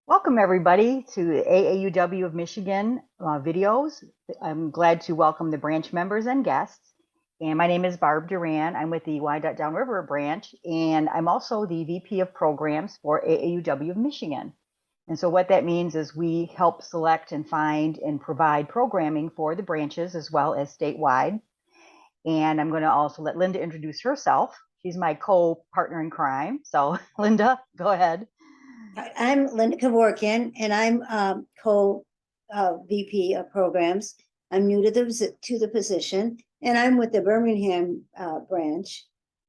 Welcome, everybody, to the AAUW of Michigan videos. I'm glad to welcome the branch members and guests. And my name is Barb Duran. I'm with the Wyandotte Downriver branch, and I'm also the VP of Programs for AAUW of Michigan. And so what that means is we help select and find and provide programming for the branches as well as statewide. And I'm going to also let Linda introduce herself. She's my co-partner in crime. So Linda, go ahead. I'm Linda Kevorkian, and I'm co-VP of programs. I'm new to the position, and I'm with the Birmingham branch,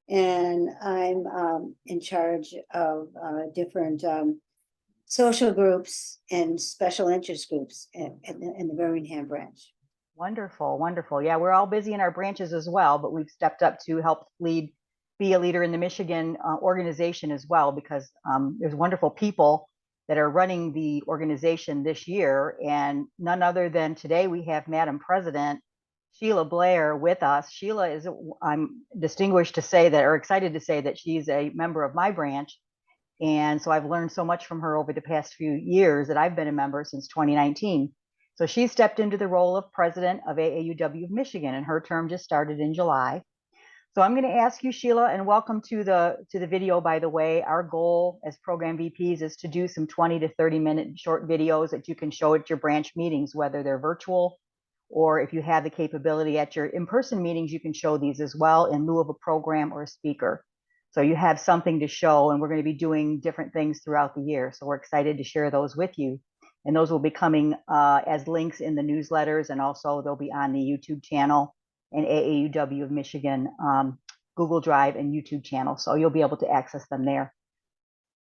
and I'm in charge of different social groups and special interest groups in the Birmingham branch. Wonderful, wonderful. Yeah, we're all busy in our branches as well, but we've stepped up to help be a leader in the Michigan organization as well, because there's wonderful people that are running the organization this year. And none other than today, we have Madam President Sheila Blair with us. Sheila is, I'm distinguished to say that, or excited to say that she's a member of my branch. And so I've learned so much from her over the past few years that I've been a member since 2019. So she stepped into the role of president of AAUW of Michigan, and her term just started in July. So I'm going to ask you, Sheila, and welcome to the video, by the way. Our goal as program VPs is to do some 20 to 30-minute short videos that you can show at your branch meetings, whether they're virtual or if you have the capability at your in-person meetings, you can show these as well in lieu of a program or a speaker. So you have something to show, and we're going to be doing different things throughout the year. So we're excited to share those with you. And those will be coming as links in the newsletters, and also they'll be on the YouTube channel and AAUW of Michigan Google Drive and YouTube channel. So you'll be able to access them there.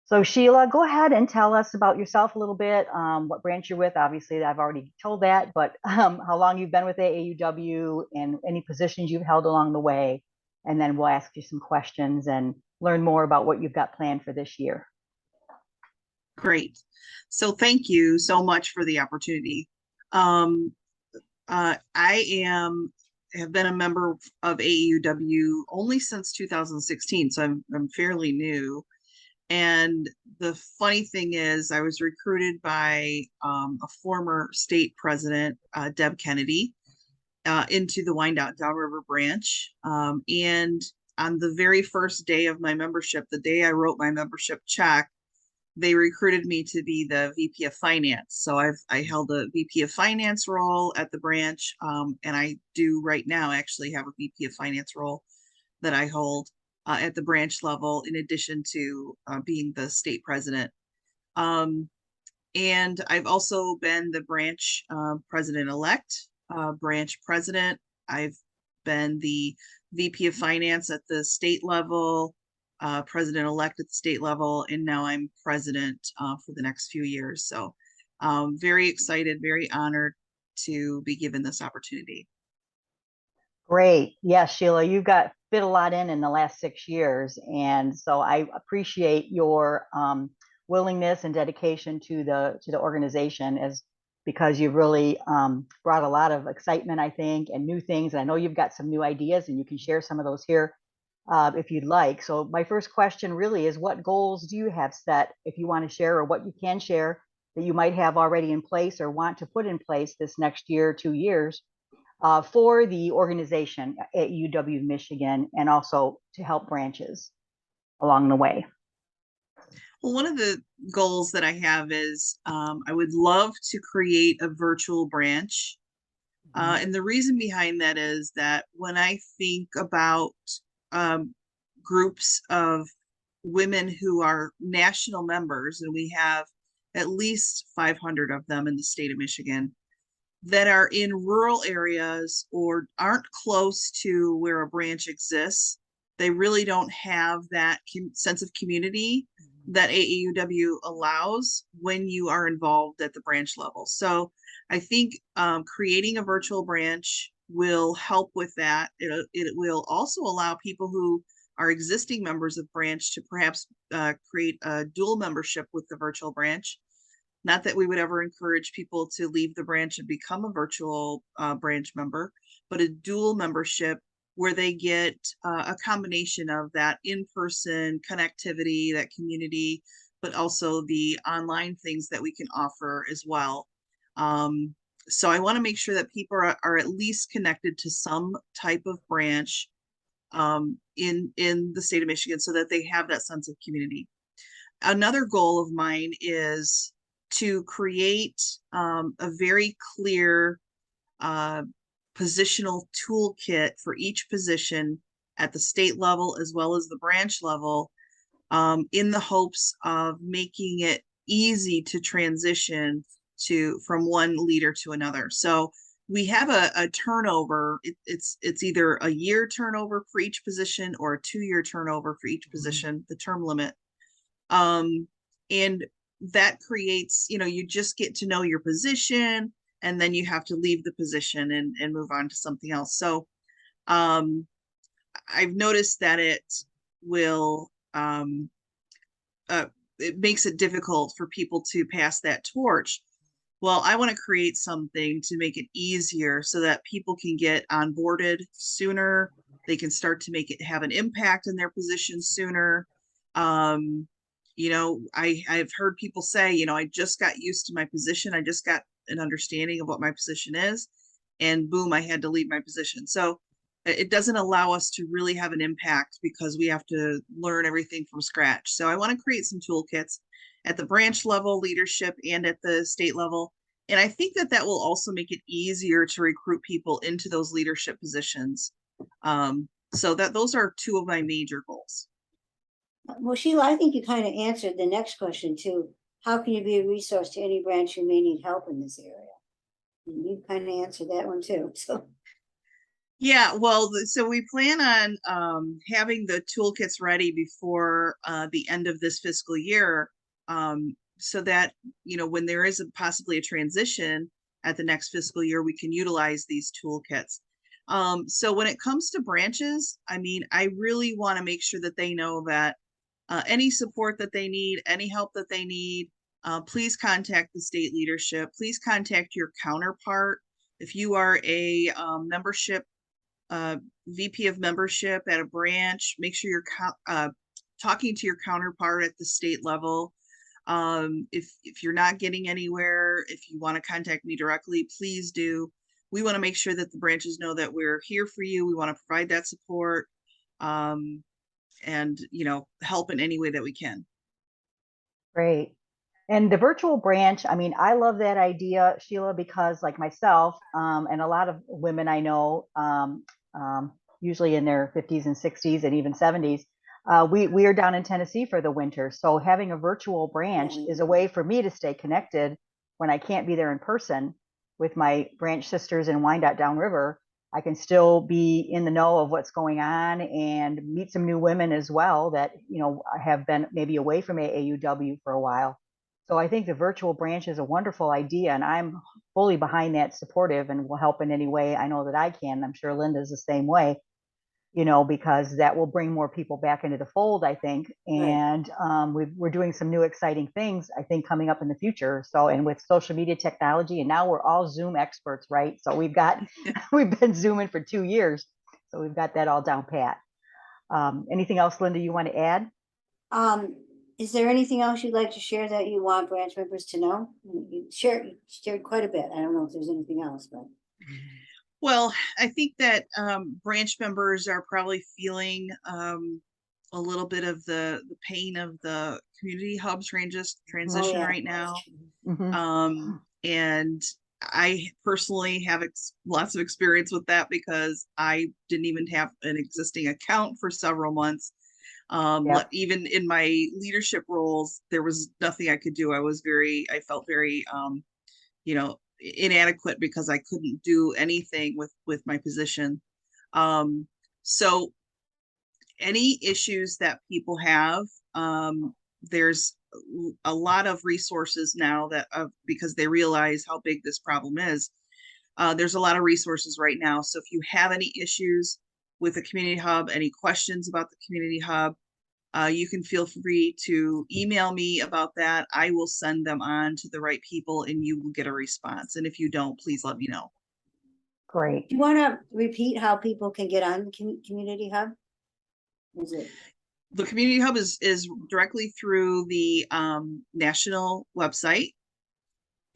So Sheila, go ahead and tell us about yourself a little bit, what branch you're with. Obviously, I've already told that, but how long you've been with AAUW and any positions you've held along the way. And then we'll ask you some questions and learn more about what you've got planned for this year. Great. So thank you so much for the opportunity. I have been a member of AAUW only since 2016, so I'm fairly new. And the funny thing is, I was recruited by a former state president, Deb Kennedy, into the Wyandotte Downriver branch. And on the very first day of my membership, the day I wrote my membership check, they recruited me to be the VP of Finance. So I held a VP of Finance role at the branch, and I do right now actually have a VP of Finance role that I hold at the branch level, in addition to being the state president. And I've also been the branch president-elect, branch president. I've been the VP of Finance at the state level, president-elect at the state level, and now I'm president for the next few years. So very excited, very honored to be given this opportunity. Great. Yes, Sheila, you've got fit a lot in the last 6 years. And so I appreciate your willingness and dedication to the organization, as because you've really brought a lot of excitement, I think, and new things. And I know you've got some new ideas, and you can share some of those here if you'd like. So my first question really is, what goals do you have set, if you want to share, or what you can share that you might have already in place or want to put in place this next year, 2 years, for the organization at UW Michigan, and also to help branches along the way? Well, one of the goals that I have is I would love to create a virtual branch. And the reason behind that is that when I think about groups of women who are national members, and we have at least 500 of them in the state of Michigan, that are in rural areas or aren't close to where a branch exists, they really don't have that sense of community that AAUW allows when you are involved at the branch level. So I think creating a virtual branch will help with that. It will also allow people who are existing members of branch to perhaps create a dual membership with the virtual branch. Not that we would ever encourage people to leave the branch and become a virtual branch member, but a dual membership where they get a combination of that in-person connectivity, that community, but also the online things that we can offer as well. So I want to make sure that people are at least connected to some type of branch in the state of Michigan, so that they have that sense of community. Another goal of mine is to create a very clear positional toolkit for each position at the state level as well as the branch level, in the hopes of making it easy to transition from one leader to another. So we have a turnover. It's either a year turnover for each position or a 2-year turnover for each position, the term limit. And that creates, you just get to know your position, and then you have to leave the position and move on to something else. So I've noticed that it will, it makes it difficult for people to pass that torch. Well, I want to create something to make it easier so that people can get onboarded sooner. They can start to make it have an impact in their position sooner. I've heard people say, I just got used to my position. I just got an understanding of what my position is, and boom, I had to leave my position. So it doesn't allow us to really have an impact because we have to learn everything from scratch. So I want to create some toolkits at the branch level leadership and at the state level. And I think that will also make it easier to recruit people into those leadership positions. So those are 2 of my major goals. Well, Sheila, I think you kind of answered the next question too. How can you be a resource to any branch who may need help in this area? And you kind of answered that one too. So yeah, well, so we plan on having the toolkits ready before the end of this fiscal year, so that when there is possibly a transition at the next fiscal year, we can utilize these toolkits. So when it comes to branches, I really want to make sure that they know that any support that they need, any help that they need, please contact the state leadership. Please contact your counterpart. If you are a membership VP of membership at a branch, make sure you're talking to your counterpart at the state level. If you're not getting anywhere, if you want to contact me directly, please do. We want to make sure that the branches know that we're here for you. We want to provide that support, and help in any way that we can. Great. And the virtual branch, I love that idea, Sheila, because like myself, and a lot of women I know, usually in their 50s and 60s and even 70s, we are down in Tennessee for the winter. So having a virtual branch is a way for me to stay connected when I can't be there in person with my branch sisters in Wyandotte downriver. I can still be in the know of what's going on and meet some new women as well that, have been maybe away from AAUW for a while. So I think the virtual branch is a wonderful idea, and I'm fully behind that, supportive, and will help in any way I know that I can. I'm sure Linda's the same way, because that will bring more people back into the fold, I think. And we're doing some new exciting things, I think, coming up in the future. So, and with social media technology, and now we're all Zoom experts, right? So we've been Zooming for 2 years. So we've got that all down pat. Anything else, Linda, you want to add? is there anything else you'd like to share that you want branch members to know? You shared quite a bit. I don't know if there's anything else, but. Well, I think that branch members are probably feeling a little bit of the pain of the community hubs transition right now. Mm-hmm. And I personally have lots of experience with that because I didn't even have an existing account for several months. Even in my leadership roles, there was nothing I could do. I felt very, inadequate because I couldn't do anything with my position. So any issues that people have, there's a lot of resources now that because they realize how big this problem is. There's a lot of resources right now. So if you have any issues with the community hub, any questions about the community hub, you can feel free to email me about that. I will send them on to the right people and you will get a response. And if you don't, please let me know. Great. Do you want to repeat how people can get on Community Hub? Is it? The community hub is directly through the national website,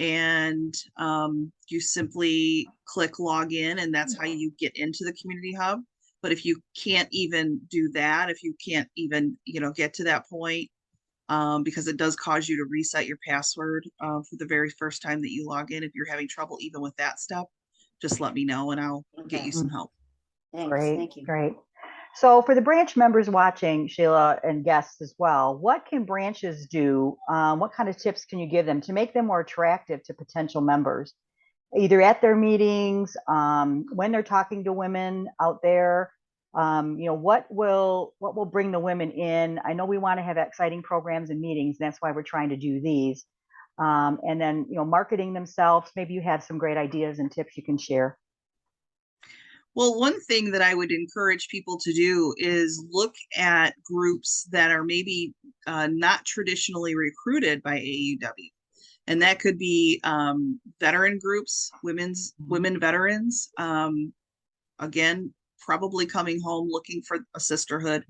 and you simply click log in, and that's how you get into the community hub. But if you can't even do that, if you can't even get to that point, because it does cause you to reset your password for the very first time that you log in, if you're having trouble even with that step, just let me know and I'll get you some help. Thanks. Great, Thank you. great. So for the branch members watching, Sheila, and guests as well, what can branches do? What kind of tips can you give them to make them more attractive to potential members, either at their meetings, when they're talking to women out there? What will bring the women in? I know we want to have exciting programs and meetings. And that's why we're trying to do these. And then, marketing themselves. Maybe you have some great ideas and tips you can share. Well, one thing that I would encourage people to do is look at groups that are maybe not traditionally recruited by AAUW. And that could be veteran groups, women veterans, again, probably coming home looking for a sisterhood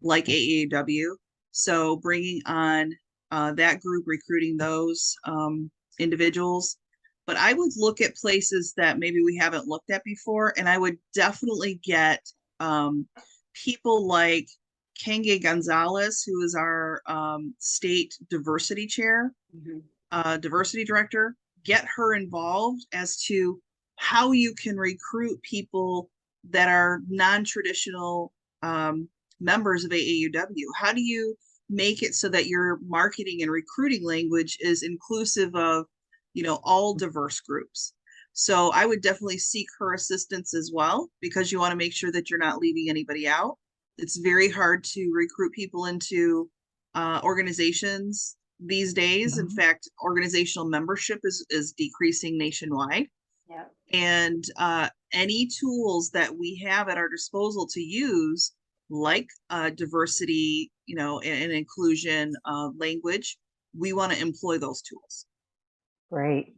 like AAUW. So bringing on that group, recruiting those individuals. But I would look at places that maybe we haven't looked at before, and I would definitely get people like Kenge Gonzalez, who is our state diversity chair, diversity director. Get her involved as to how you can recruit people that are non-traditional members of AAUW. How do you make it so that your marketing and recruiting language is inclusive of all diverse groups? So I would definitely seek her assistance as well, because you want to make sure that you're not leaving anybody out. It's very hard to recruit people into organizations these days. In fact, organizational membership is decreasing nationwide. Yeah. And any tools that we have at our disposal to use, like diversity, and inclusion language, we want to employ those tools. Great.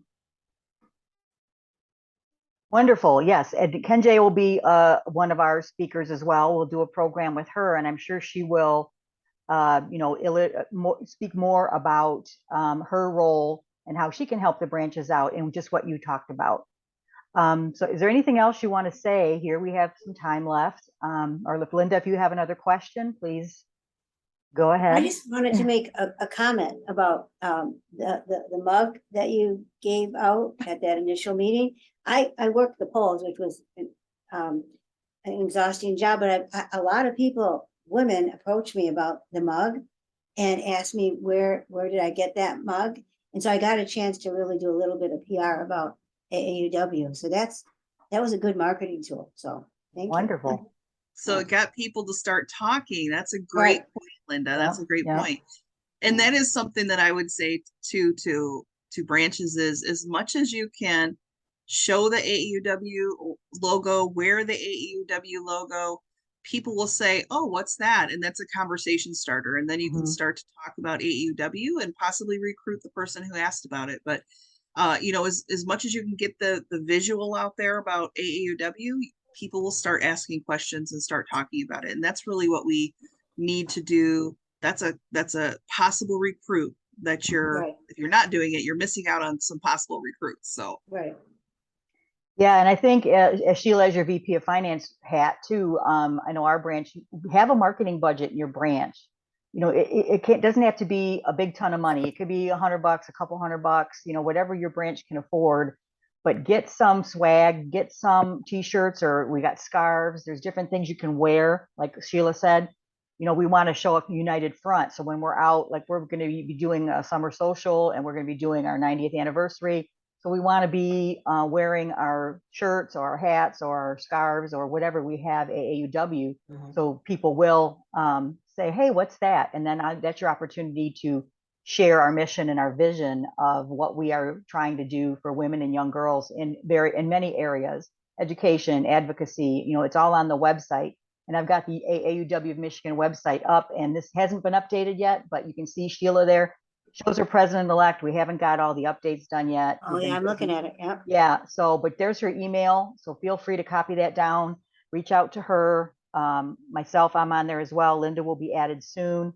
Wonderful. Yes. And Kenjay will be one of our speakers as well. We'll do a program with her, and I'm sure she will, speak more about her role and how she can help the branches out and just what you talked about. So is there anything else you want to say here? We have some time left. Or if Linda, if you have another question, please go ahead. I just wanted to make a comment about the mug that you gave out at that initial meeting. I worked the polls, which was an exhausting job, but a lot of people, women, approached me about the mug and asked me where did I get that mug, and so I got a chance to really do a little bit of PR about AAUW. So that was a good marketing tool. So thank Wonderful. you. So it got people to start talking. That's a great point, Linda. That's a great point. And that is something that I would say to branches is, as much as you can show the AAUW logo, wear the AAUW logo, people will say, oh, what's that? And that's a conversation starter. And then you can start to talk about AAUW and possibly recruit the person who asked about it. But as much as you can get the visual out there about AAUW, people will start asking questions and start talking about it. And that's really what we need to do. That's a possible recruit that if you're not doing it, you're missing out on some possible recruits. So yeah, and I think Sheila, as your VP of Finance hat too, I know our branch, have a marketing budget in your branch. It doesn't have to be a big ton of money. It could be $100, a couple $100, whatever your branch can afford. But get some swag, get some t-shirts, or we got scarves. There's different things you can wear. Like Sheila said, we want to show a united front. So when we're out, like we're going to be doing a summer social, and we're going to be doing our 90th anniversary. So we want to be wearing our shirts or our hats or our scarves or whatever we have AAUW. So people will say, hey, what's that? And then that's your opportunity to share our mission and our vision of what we are trying to do for women and young girls in many areas: education, advocacy. It's all on the website. And I've got the AAUW of Michigan website up, and this hasn't been updated yet, but you can see Sheila there. Shows her president-elect. We haven't got all the updates done yet. Oh yeah, I'm looking at it. Yeah. Yeah. So, but there's her email. So feel free to copy that down, reach out to her. Myself, I'm on there as well. Linda will be added soon.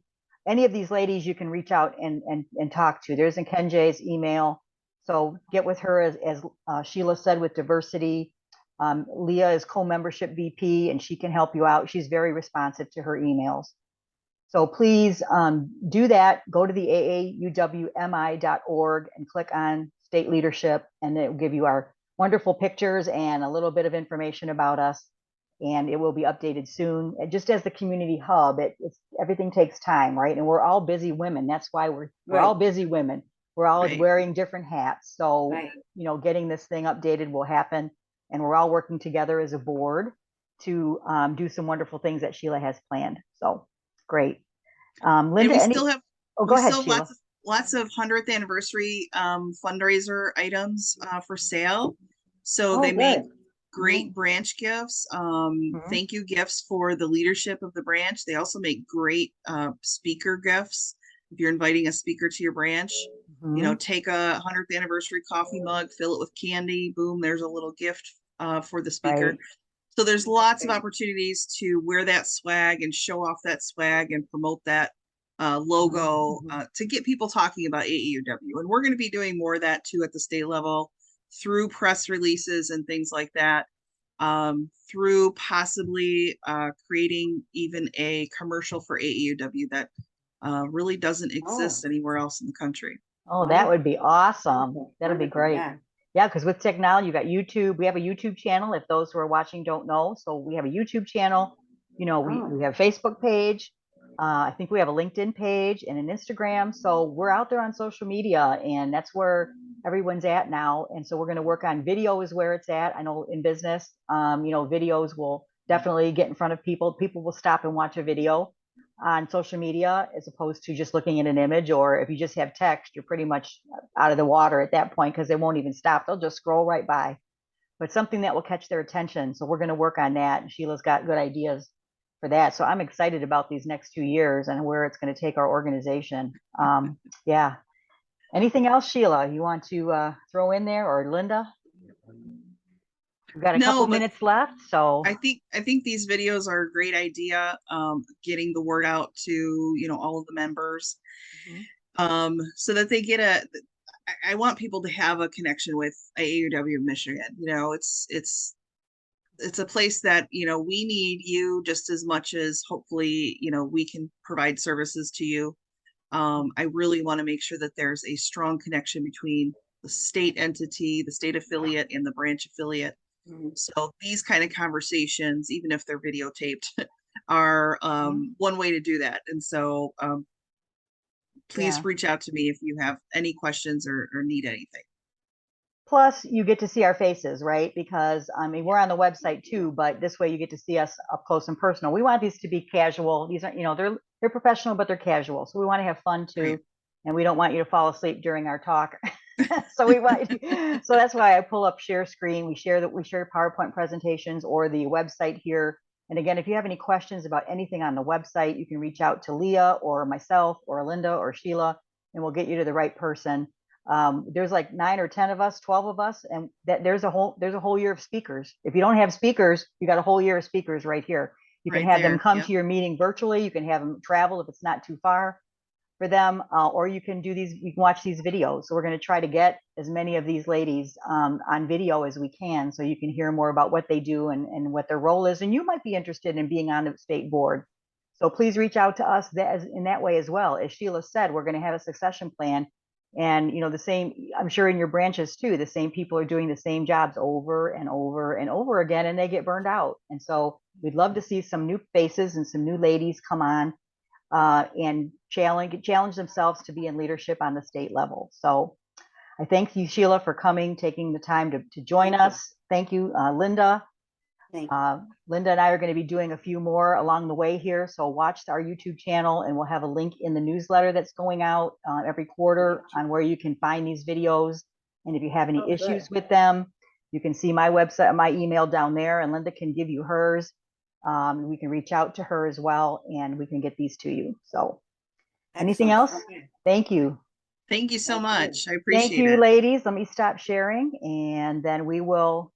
Any of these ladies you can reach out and talk to. There's Kenje's email. So get with her, as Sheila said, with diversity. Leah is co-membership VP, and she can help you out. She's very responsive to her emails. So please do that. Go to the AAUWMI.org and click on state leadership, and it will give you our wonderful pictures and a little bit of information about us. And it will be updated soon. And just as the community hub, everything takes time, right? And we're all busy women. That's why we're all busy women. We're all wearing different hats. So, you know, getting this thing updated will happen. And we're all working together as a board to do some wonderful things that Sheila has planned. So great. Linda, go ahead, Sheila. Lots of 100th anniversary fundraiser items for sale. So they make great branch gifts, thank you gifts for the leadership of the branch. They also make great speaker gifts. If you're inviting a speaker to your branch, you know, take a 100th anniversary coffee mug, fill it with candy, boom, there's a little gift for the speaker. So there's lots of opportunities to wear that swag and show off that swag and promote that logo to get people talking about AAUW. And we're going to be doing more of that too at the state level, through press releases and things like that, through possibly creating even a commercial for AAUW that really doesn't exist anywhere else in the country. Oh, that would be awesome. That'd be great. Yeah, because with technology, you got YouTube. We have a YouTube channel, if those who are watching don't know. So we have a YouTube channel. You know, we have a Facebook page. I think we have a LinkedIn page and an Instagram. So we're out there on social media, and that's where everyone's at now. And so we're going to work on video is where it's at. I know in business, you know, videos will definitely get in front of people. People will stop and watch a video on social media as opposed to just looking at an image. Or if you just have text, you're pretty much out of the water at that point, because they won't even stop. They'll just scroll right by. But something that will catch their attention. So we're going to work on that. And Sheila's got good ideas for that. So I'm excited about these next 2 years and where it's going to take our organization. Yeah. Anything else, Sheila, you want to throw in there, or Linda? We've got a couple minutes left. So I think these videos are a great idea. Getting the word out to, you know, all of the members, so that they get I want people to have a connection with AAUW Michigan. You know, it's a place that, you know, we need you just as much as hopefully, you know, we can provide services to you. I really want to make sure that there's a strong connection between the state entity, the state affiliate, and the branch affiliate. So these kind of conversations, even if they're videotaped, are one way to do that. And so please reach out to me if you have any questions or need anything. Plus, you get to see our faces, right? Because I mean, we're on the website too, but this way you get to see us up close and personal. We want these to be casual. These are, you know, they're professional, but they're casual. So we want to have fun too. Right. And we don't want you to fall asleep during our talk. So that's why I pull up share screen. We share PowerPoint presentations or the website here. And again, if you have any questions about anything on the website, you can reach out to Leah or myself or Linda or Sheila, and we'll get you to the right person. There's like 9 or 10 of us, 12 of us, and there's a whole year of speakers. If you don't have speakers, you got a whole year of speakers right here. You can have them come to your meeting virtually. You can have them travel if it's not too far for them, or you can watch these videos. So we're going to try to get as many of these ladies on video as we can, so you can hear more about what they do and what their role is. And you might be interested in being on the state board. So please reach out to us in that way as well. As Sheila said, we're going to have a succession plan. And, you know, the same, I'm sure in your branches too, the same people are doing the same jobs over and over and over again, and they get burned out. And so we'd love to see some new faces and some new ladies come on and challenge themselves to be in leadership on the state level. So I thank you, Sheila, for coming, taking the time to join us. Thank you, Linda. Linda and I are going to be doing a few more along the way here. So watch our YouTube channel, and we'll have a link in the newsletter that's going out every quarter on where you can find these videos. And if you have any issues with them, you can see my website, my email down there, and Linda can give you hers. We can reach out to her as well, and we can get these to you. So anything else? Thank you. Thank you so much. I appreciate it. Thank you, ladies. Let me stop sharing, and then we will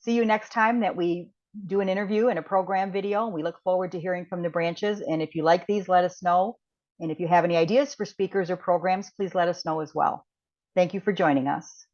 see you next time that we do an interview and a program video. We look forward to hearing from the branches. And if you like these, let us know. And if you have any ideas for speakers or programs, please let us know as well. Thank you for joining us.